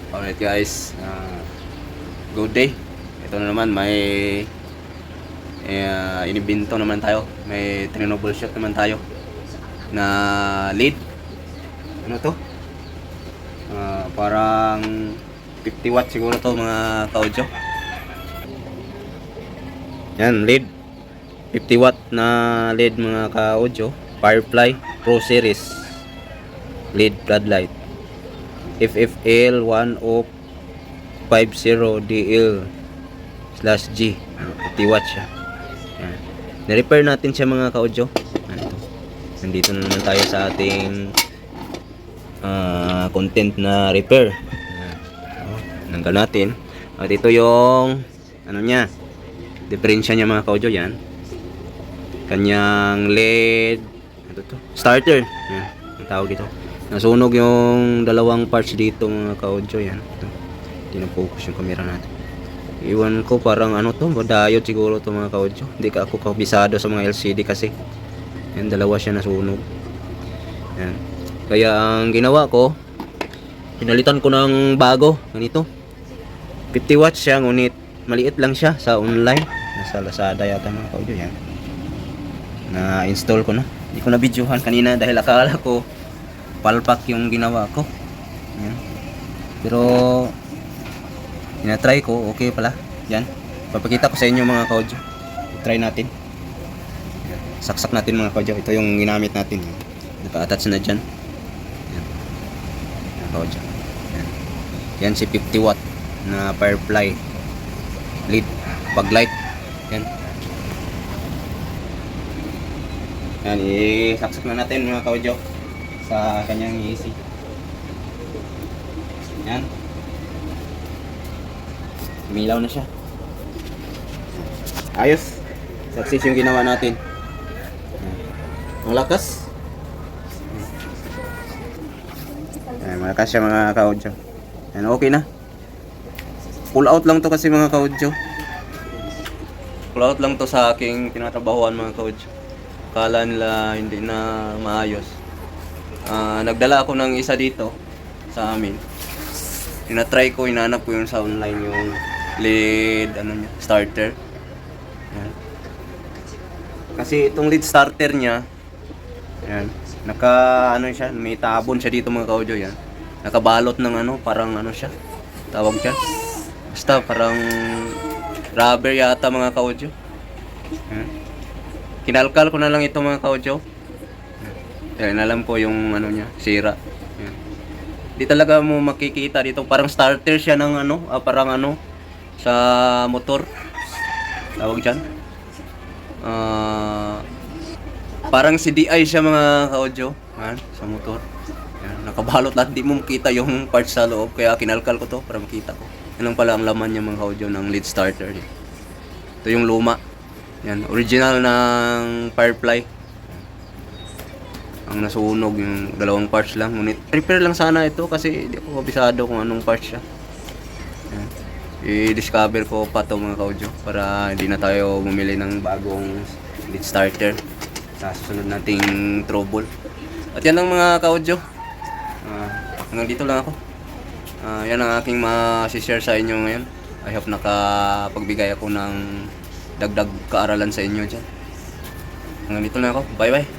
Alright guys, good day. Ito na naman, may inibinto naman tayo. May troubleshoot naman tayo na lead. Ano to? Parang 50 watt siguro to mga ka-audio. Yan, lead. 50 watt na lead mga ka-audio. Firefly Pro Series lead floodlight. FFL 1050DL/G. 50 watts siya. Yan. Na-repair natin siya mga ka-audio. Nandito na naman tayo sa ating content na repair. Nanggal natin. At ito yung ano niya, diferensya niya mga ka-audio. Yan. Kanyang LED. Ito to. Starter. Yan. Ang tawag dito. Nasunog yung dalawang parts dito mga ka-audio. Yan. Hindi na focus yung camera natin. Iwan ko parang ano to, diode siguro to mga ka-audio. Hindi ka ako kabisado sa mga LCD kasi. Yan, dalawa siya nasunog. Yan. Kaya ang ginawa ko, pinalitan ko ng bago. Ganito. 50 watts siya, ngunit maliit lang siya sa online. Nasa Lazada yata mga ka-audio. Yan. Na-install ko na. Hindi ko na videohan kanina dahil akala ko palpak yung ginawa ko. Yan. Pero tinatry ko, okay pala. Yan. Papakita ko sa inyo mga ka-audio. I-try natin. Yan. Saksak natin mga ka-audio. Ito yung ginamit natin. Naka-attach na dyan. Yan. Mga ka-audio. Yan. Yan si 50 watt na Firefly lead paglight. Yan. Yan. I-saksak na natin mga ka-audio sa kanyang AC. Yan. Umilaw na siya. Ayos. Success yung ginawa natin. Ang lakas. Yan, malakas siya mga ka-audio. Yan, okay na. Pull out lang to kasi mga ka-audio. Pull out lang to sa aking tinatrabahuan mga ka-audio. Akala nila hindi na maayos. Nagdala ako ng isa dito sa amin. Tinatry ko, inanap ko yun sa online yung lead starter. Yan. Kasi itong lead starter niya, yan, siya, may tabon siya dito mga ka-audio. Yan. Nakabalot ng parang siya. Tawag siya. Basta parang rubber yata mga ka-audio. Yan. Kinalkal ko na lang ito mga ka-audio. Yan, alam ko yung niya, sira. Yan. Di talaga mo makikita dito, parang starter siya ng parang sa motor. Tawag diyan. Parang CDI siya mga ka-audio, sa motor. Yan, nakabalot lahat, di mo makita yung parts sa loob, kaya kinalkal ko to para makita ko. Yan lang pala ang laman niya mga ka-audio ng lead starter. Ito yung luma. Yan, original ng Firefly. Ang nasunog yung dalawang parts lang, ngunit repair lang sana ito kasi hindi ako kabisado kung anong parts siya. Yan. I-discover ko pa to mga ka-audio para hindi na tayo bumili ng bagong lead starter sa susunod nating trouble. At yan lang mga ka-audio. Hanggang dito lang ako. Yan ang aking ma-share sa inyo ngayon. I hope nakapagbigay ako ng dagdag kaaralan sa inyo dyan. Hanggang dito lang ako. Bye bye.